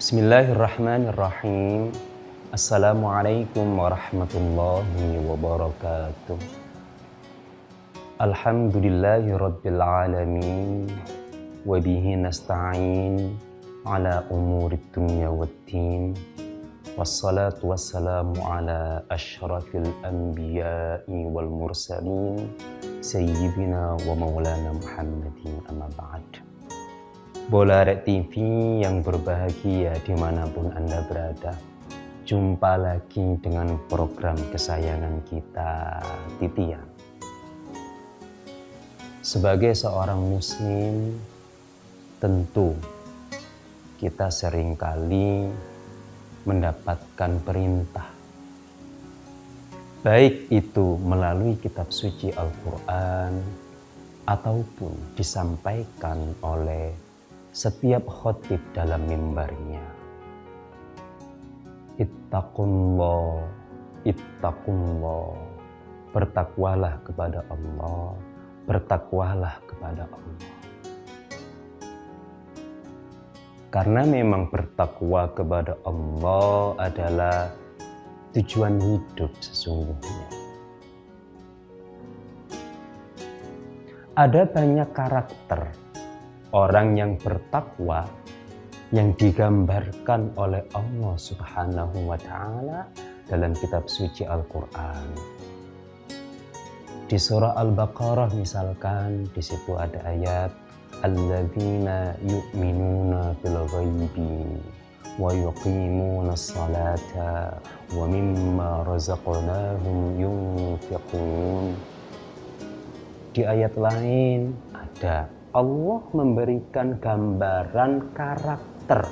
Bismillahirrahmanirrahim. Assalamualaikum warahmatullahi wabarakatuh. Alhamdulillahi rabbil alamin. Wabihi nasta'in ala umurid dunya waddin. Wassalatu wassalamu ala ashrafil anbiya'i wal mursalin. Sayyidina wa maulana Muhammadin amma ba'd. Bolarek TV yang berbahagia dimanapun Anda berada. Jumpa lagi dengan program kesayangan kita, Titian. Sebagai seorang muslim, tentu kita seringkali mendapatkan perintah. Baik itu melalui kitab suci Al-Quran ataupun disampaikan oleh setiap khotib dalam mimbarnya. Ittaqullah, ittaqullah. Bertakwalah kepada Allah, bertakwalah kepada Allah. Karena memang bertakwa kepada Allah adalah tujuan hidup sesungguhnya. Ada banyak karakter orang yang bertakwa yang digambarkan oleh Allah Subhanahu wa Ta'ala dalam kitab suci Al-Quran. Di surah Al-Baqarah misalkan, di situ ada ayat alladzina yu'minuna bil ghaibi wa yuqimuna as-salata wa mimma razaqnahum yunfiqun. Di ayat lain ada Allah memberikan gambaran karakter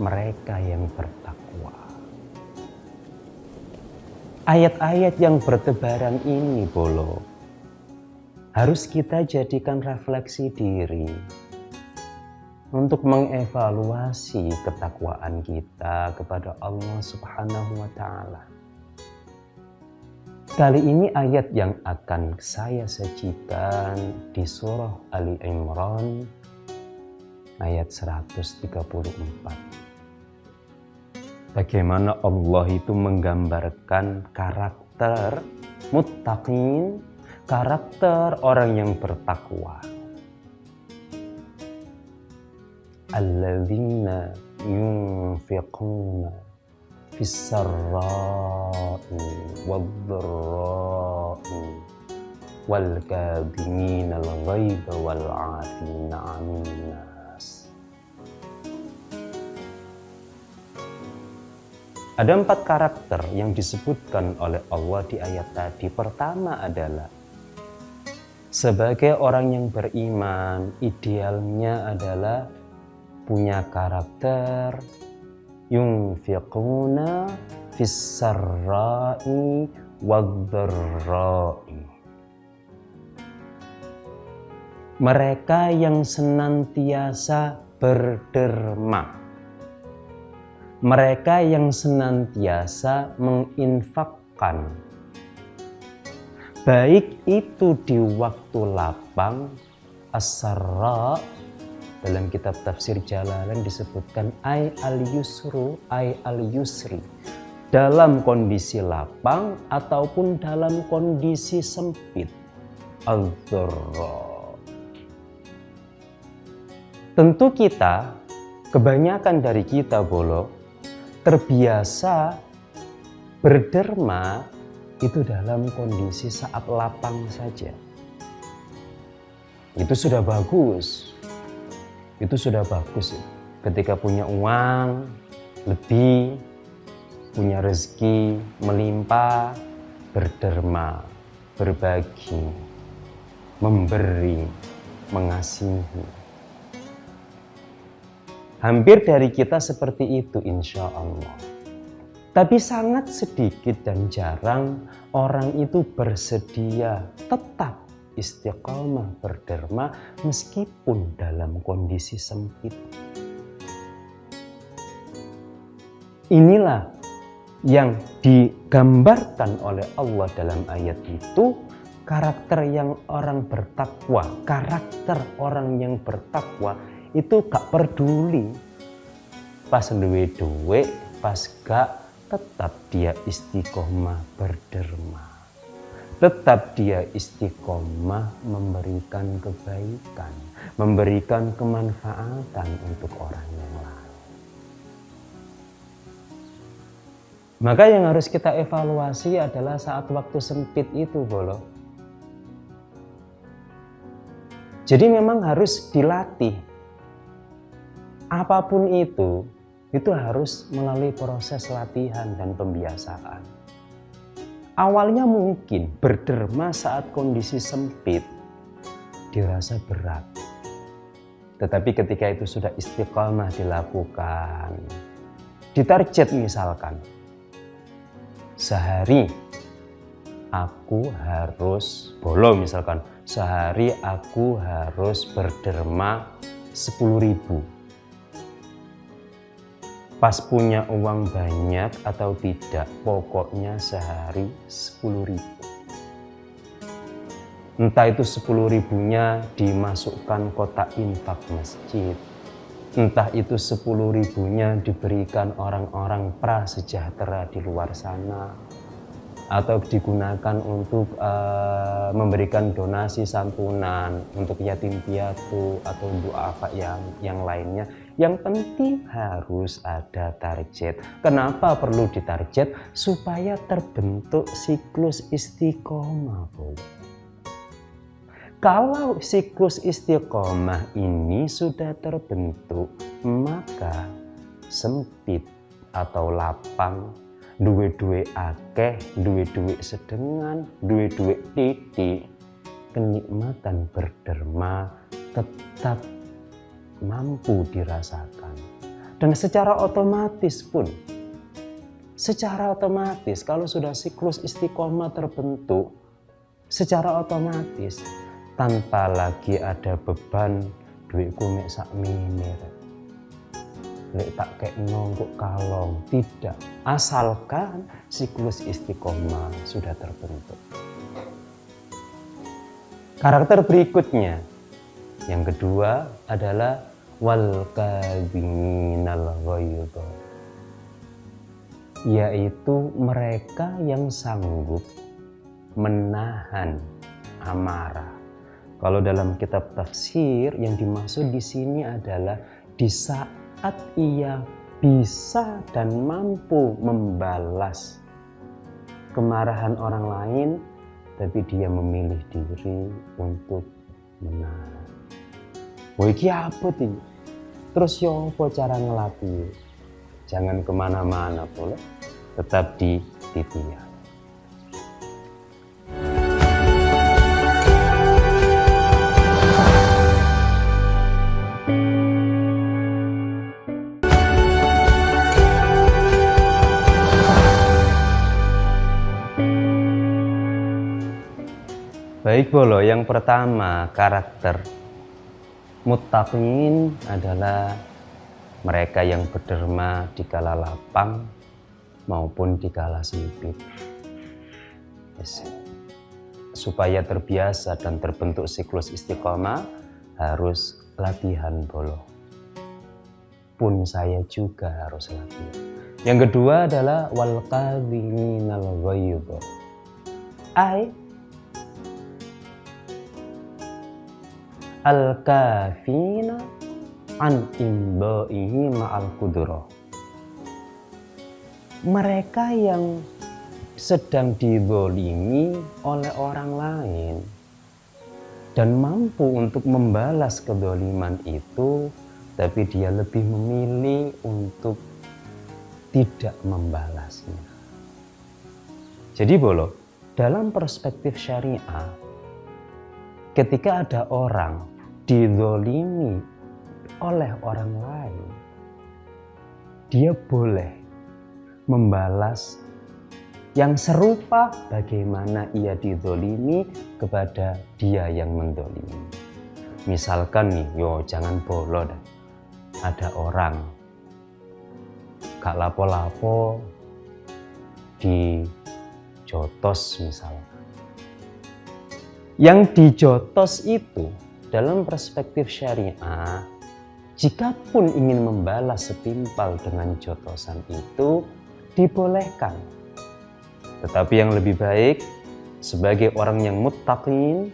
mereka yang bertakwa. Ayat-ayat yang bertebaran ini harus kita jadikan refleksi diri untuk mengevaluasi ketakwaan kita kepada Allah Subhanahu wa Ta'ala. Kali ini ayat yang akan saya sajikan di surah Ali Imran ayat 134. Bagaimana Allah itu menggambarkan karakter muttaqin, karakter orang yang bertakwa. Alladzina yunfiquna fis-sarra'i wad-dharra'i wal kadhimina al-ghaiza wal 'afina 'anil nas. Ada 4 karakter yang disebutkan oleh Allah di ayat tadi. Pertama adalah sebagai orang yang beriman, idealnya adalah punya karakter yunfiquna fis-sarra'i wad-dharra'i. Mereka yang senantiasa berderma. Mereka yang senantiasa menginfakkan. Baik itu di waktu lapang, as-sarra, dalam kitab tafsir Jalalain disebutkan ay al-yusri, dalam kondisi lapang ataupun dalam kondisi sempit, al-dharra. Tentu kita, kebanyakan dari kita terbiasa berderma itu dalam kondisi saat lapang saja. Itu sudah bagus. Itu sudah bagus. Ketika punya uang lebih, punya rezeki melimpah, berderma, berbagi, memberi, mengasihi. Hampir dari kita seperti itu insya Allah. Tapi sangat sedikit dan jarang orang itu bersedia tetap istiqamah berderma meskipun dalam kondisi sempit. Inilah yang digambarkan oleh Allah dalam ayat itu, karakter yang orang bertakwa. Karakter orang yang bertakwa itu gak peduli pas duwe duit, pas gak, tetap dia istiqomah berderma. Tetap dia istiqomah memberikan kebaikan, memberikan kemanfaatan untuk orang yang lain. Maka yang harus kita evaluasi adalah saat waktu sempit itu, Bolo. Jadi memang harus dilatih. Apapun itu harus melalui proses latihan dan pembiasaan. Awalnya mungkin berderma saat kondisi sempit dirasa berat. Tetapi ketika itu sudah istiqomah dilakukan, ditarget misalkan, sehari aku harus, Bolo misalkan, sehari aku harus berderma 10.000. Pas punya uang banyak atau tidak, pokoknya sehari 10.000. Entah itu 10.000-nya dimasukkan kotak infak masjid, entah itu 10.000-nya diberikan orang-orang prasejahtera di luar sana, atau digunakan untuk memberikan donasi santunan untuk yatim piatu atau duafa yang lainnya. Yang penting harus ada target. Kenapa perlu ditarget? Supaya terbentuk siklus istiqomah, Bu. Kalau siklus istiqomah ini sudah terbentuk, maka sempit atau lapang, duwe-duwe akeh, duwe-duwe sedengan, duwe-duwe titik, kenikmatan berderma tetap mampu dirasakan. Dan secara otomatis kalau sudah siklus istiqomah terbentuk, secara otomatis tanpa lagi ada beban duitku mek sak menir, lek tak kekno kok kalong, tidak. Asalkan siklus istiqomah sudah terbentuk. Karakter berikutnya, yang kedua adalah wal kadhiminal ghaidha, yaitu mereka yang sanggup menahan amarah. Kalau dalam kitab tafsir yang dimaksud di sini adalah di saat ia bisa dan mampu membalas kemarahan orang lain, tapi dia memilih diri untuk menahan. Wah, iki apa iki? Terus yo apa cara ngelatih? Jangan kemana-mana, boleh tetap di titian. Baik, Bolo, yang pertama karakter muttaqin adalah mereka yang berderma di kala lapang maupun di kala sempit. Supaya terbiasa dan terbentuk siklus istiqomah harus latihan, Bolo. Pun saya juga harus latihan. Yang kedua adalah wal kadhiminal ghaidha. Al-kafina an imbaihi ma'al qudrah. Mereka yang sedang dizalimi oleh orang lain dan mampu untuk membalas kezaliman itu, tapi dia lebih memilih untuk tidak membalasnya. Jadi, Bolo, dalam perspektif syariah, ketika ada orang dizalimi oleh orang lain, dia boleh membalas yang serupa bagaimana ia dizalimi kepada dia yang menzalimi. Misalkan nih, jangan Bolo dah. Ada orang gak lapo-lapo dijotos misalnya. Yang dijotos itu dalam perspektif syariah Jikapun ingin membalas setimpal dengan jotosan itu, dibolehkan. Tetapi yang lebih baik, sebagai orang yang muttaqin,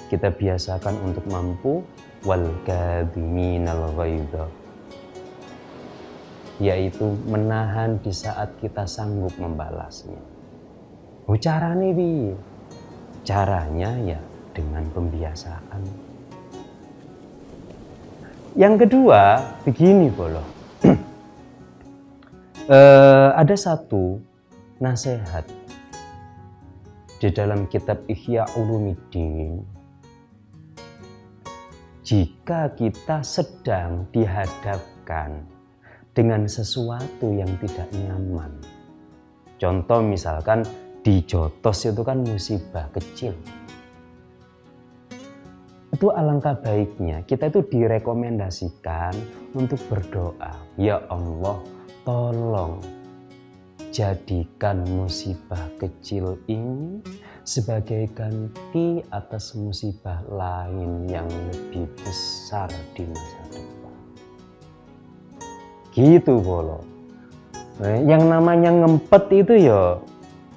kita biasakan untuk mampu wal kadhiminal ghaidha, yaitu menahan di saat kita sanggup membalasnya. Caranya piye? Caranya ya dengan pembiasaan. Yang kedua, begini bolo. Ada satu nasihat di dalam kitab Ihya Ulumuddin. Jika kita sedang dihadapkan dengan sesuatu yang tidak nyaman, contoh misalkan dijotos itu kan musibah kecil, itu alangkah baiknya kita itu direkomendasikan untuk berdoa, ya Allah, tolong jadikan musibah kecil ini sebagai ganti atas musibah lain yang lebih besar di masa depan. Gitu bolo. Yang namanya ngempet itu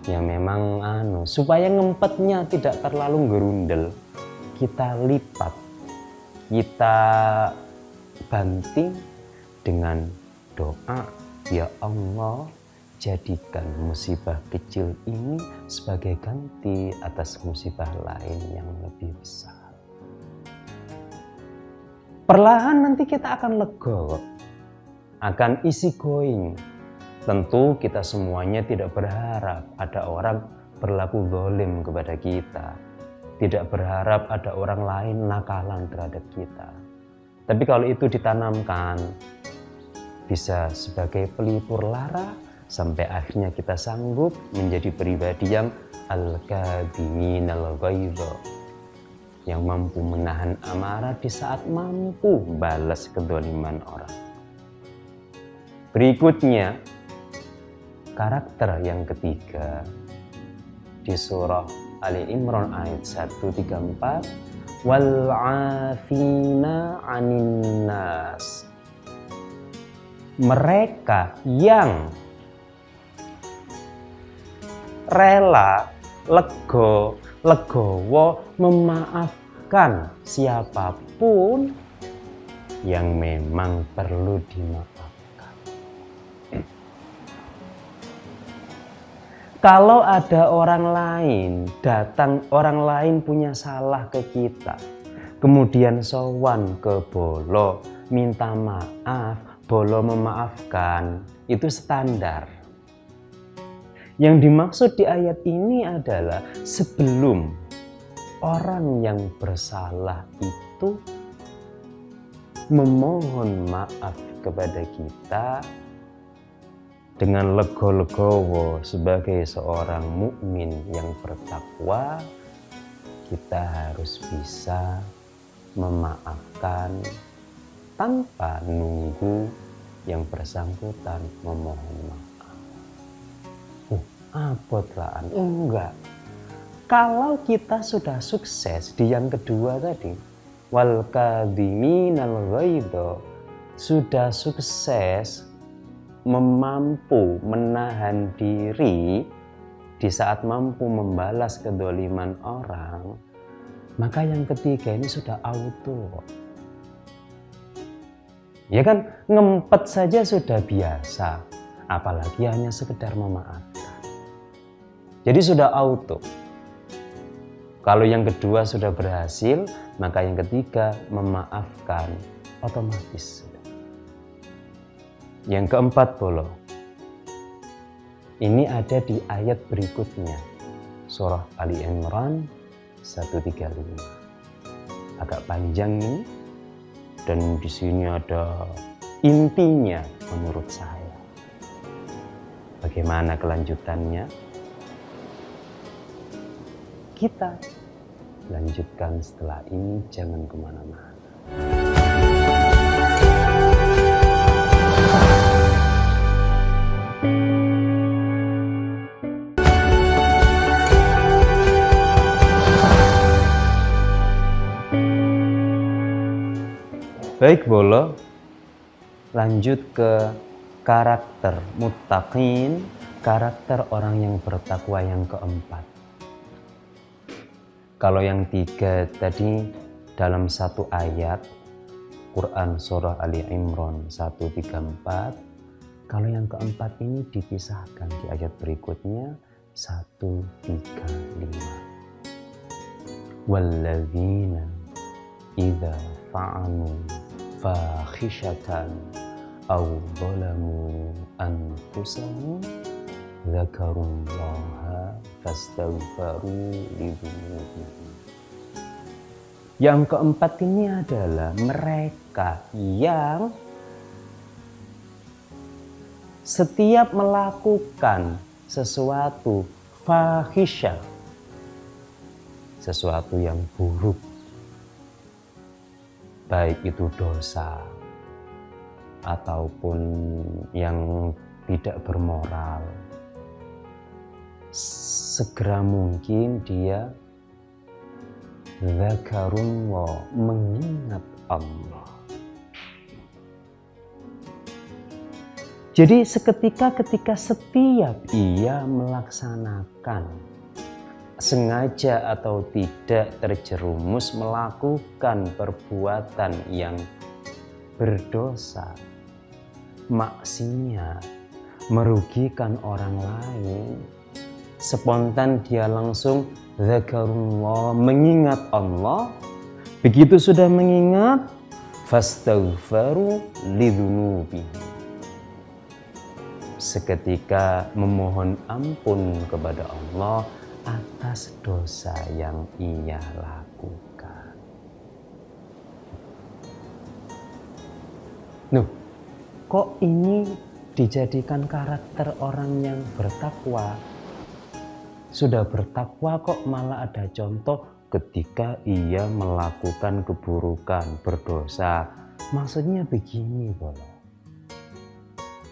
ya memang supaya ngempetnya tidak terlalu gerundel, kita lipat, kita banting dengan doa, ya Allah, jadikan musibah kecil ini sebagai ganti atas musibah lain yang lebih besar. Perlahan nanti kita akan lega, akan easy going. Tentu kita semuanya tidak berharap ada orang berlaku zalim kepada kita. Tidak berharap ada orang lain nakalan terhadap kita. Tapi kalau itu ditanamkan, bisa sebagai pelipur lara, sampai akhirnya kita sanggup menjadi pribadi yang al-kadhiminal ghaidha, yang mampu menahan amarah di saat mampu balas kezaliman orang. Berikutnya, karakter yang ketiga di surah Ali Imran ayat 134, wal 'afina 'anin nas. Mereka yang rela legowo memaafkan siapapun yang memang perlu dimaafkan. Kalau ada orang lain datang, orang lain punya salah ke kita, kemudian sowan ke bolo minta maaf, bolo memaafkan, itu standar. Yang dimaksud di ayat ini adalah sebelum orang yang bersalah itu memohon maaf kepada kita dengan lego-legowo sebagai seorang mukmin yang bertakwa, kita harus bisa memaafkan tanpa nunggu yang bersangkutan memohon maaf. Abotlaan, enggak. Kalau kita sudah sukses di yang kedua tadi, wal kadhiminal ghaidha, sudah sukses mampu menahan diri di saat mampu membalas kedzaliman orang, maka yang ketiga ini sudah auto. Ya kan, ngempet saja sudah biasa, apalagi hanya sekedar memaafkan. Jadi sudah auto. Kalau yang kedua sudah berhasil, maka yang ketiga memaafkan otomatis. Yang keempat bolo, ini ada di ayat berikutnya, surah Ali Imran 135. Agak panjang ini, dan di sini ada intinya menurut saya. Bagaimana kelanjutannya? Kita lanjutkan setelah ini, jangan kemana-mana. Baik Bolo, lanjut ke karakter muttaqin, karakter orang yang bertakwa yang keempat. Kalau yang tiga tadi dalam satu ayat, Quran Surah Ali Imran 134, kalau yang keempat ini dipisahkan di ayat berikutnya 135. Walladzina idza fa'alu fakhishatan aw zalamu anfusahum dzakarullaha fastaghfaru lidzunubihim. Yang keempat ini adalah mereka yang setiap melakukan sesuatu fahisyah, sesuatu yang buruk, baik itu dosa ataupun yang tidak bermoral, segera mungkin dia zakarullah, mengingat Allah. Jadi ketika setiap ia melaksanakan, sengaja atau tidak terjerumus melakukan perbuatan yang berdosa, maksiat, merugikan orang lain, spontan dia langsung zakarullah, mengingat Allah. Begitu sudah mengingat, fastaghfaru lidzunubihim, seketika memohon ampun kepada Allah atas dosa yang ia lakukan. Nuh, kok ini dijadikan karakter orang yang bertakwa? Sudah bertakwa kok malah ada contoh ketika ia melakukan keburukan, berdosa. Maksudnya begini, Bolo.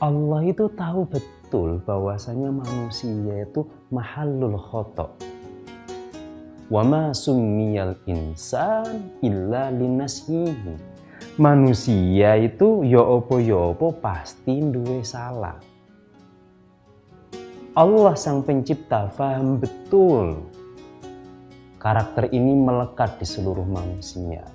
Allah itu tahu betul bahwasanya manusia itu mahallul khoto'. Wa ma summiyal insan illa linasyihi. Manusia itu ya opo pasti duwe salah. Allah sang pencipta paham betul karakter ini melekat di seluruh manusia.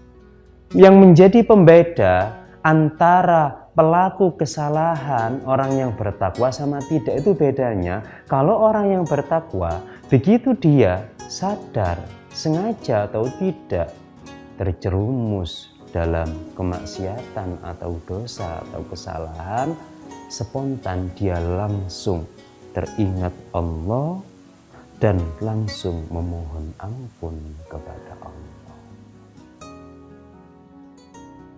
Yang menjadi pembeda antara pelaku kesalahan orang yang bertakwa sama tidak itu bedanya. Kalau orang yang bertakwa, begitu dia sadar, sengaja atau tidak terjerumus dalam kemaksiatan atau dosa atau kesalahan, spontan dia langsung teringat Allah dan langsung memohon ampun kepada Allah.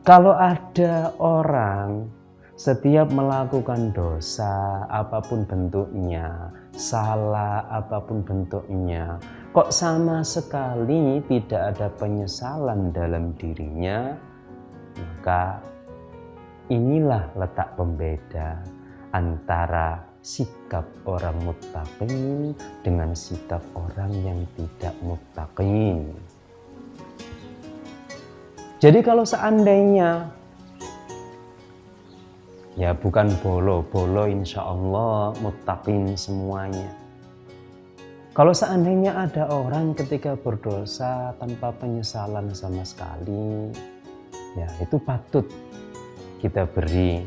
Kalau ada orang setiap melakukan dosa apapun bentuknya, salah apapun bentuknya, kok sama sekali tidak ada penyesalan dalam dirinya, maka inilah letak pembeda antara sikap orang muttaqin dengan sikap orang yang tidak muttaqin. Jadi kalau seandainya, ya bukan bolo insya Allah muttaqin semuanya. Kalau seandainya ada orang ketika berdosa tanpa penyesalan sama sekali, ya itu patut kita beri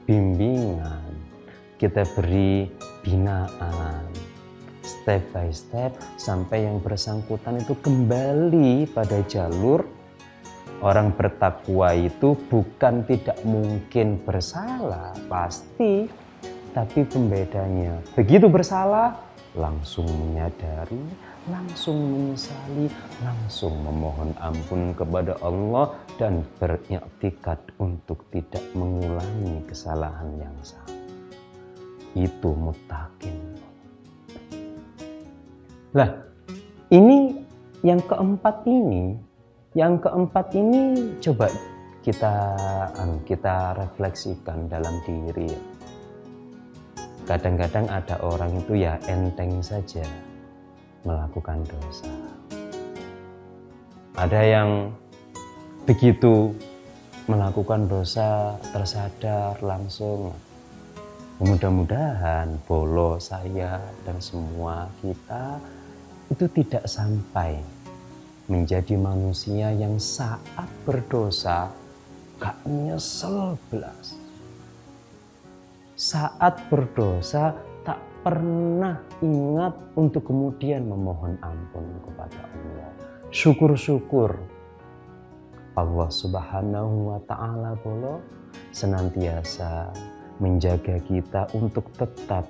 bimbingan, kita beri binaan step by step sampai yang bersangkutan itu kembali pada jalur orang bertakwa. Itu bukan tidak mungkin bersalah, pasti, tapi pembedanya begitu bersalah langsung menyadari, langsung menyesali, langsung memohon ampun kepada Allah dan beriktikad untuk tidak mengulangi kesalahan yang sama. Itu muttaqin. Lah, ini yang keempat ini coba kita refleksikan dalam diri. Kadang-kadang ada orang itu ya enteng saja melakukan dosa. Ada yang begitu melakukan dosa tersadar langsung. Mudah-mudahan Bolo, saya, dan semua kita itu tidak sampai menjadi manusia yang saat berdosa gak nyesel belas. Saat berdosa tak pernah ingat untuk kemudian memohon ampun kepada Allah. Syukur-syukur Allah Subhanahu wa Ta'ala Bolo senantiasa menjaga kita untuk tetap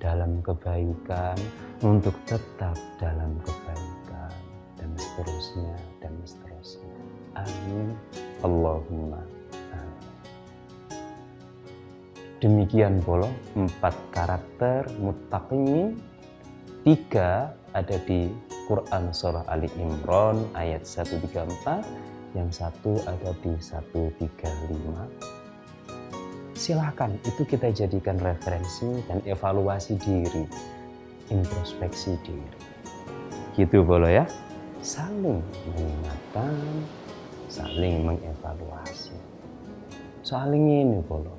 dalam kebaikan, untuk tetap dalam kebaikan, dan seterusnya, dan seterusnya. Amin. Allahumma amin. Demikian Bolo 4 karakter muttaqin. 3 ada di Quran Surah Ali Imran ayat 134, yang 1 ada di 135. Silahkan itu kita jadikan referensi dan evaluasi diri, introspeksi diri. Gitu Bolo ya, saling mengingatkan, saling mengevaluasi. Saling ini Bolo.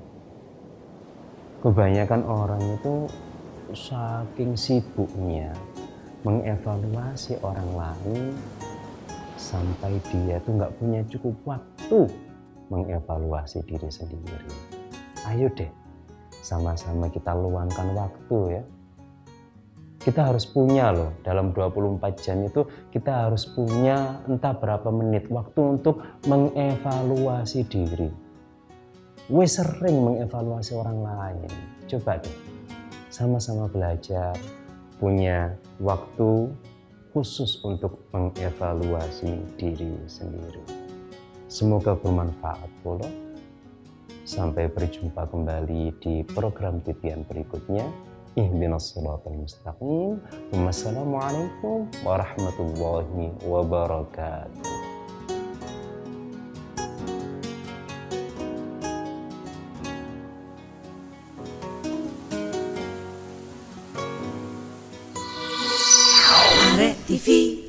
Kebanyakan orang itu saking sibuknya mengevaluasi orang lain sampai dia tuh nggak punya cukup waktu mengevaluasi diri sendiri. Ayo deh, sama-sama kita luangkan waktu ya. Kita harus punya loh, dalam 24 jam itu kita harus punya entah berapa menit waktu untuk mengevaluasi diri. Wes sering mengevaluasi orang lain. Coba deh, sama-sama belajar, punya waktu khusus untuk mengevaluasi diri sendiri. Semoga bermanfaat Bolo. Sampai berjumpa kembali di program titian berikutnya. Ihdinas shiratal mustaqim. Wassalamualaikum warahmatullahi wabarakatuh. Arek TV.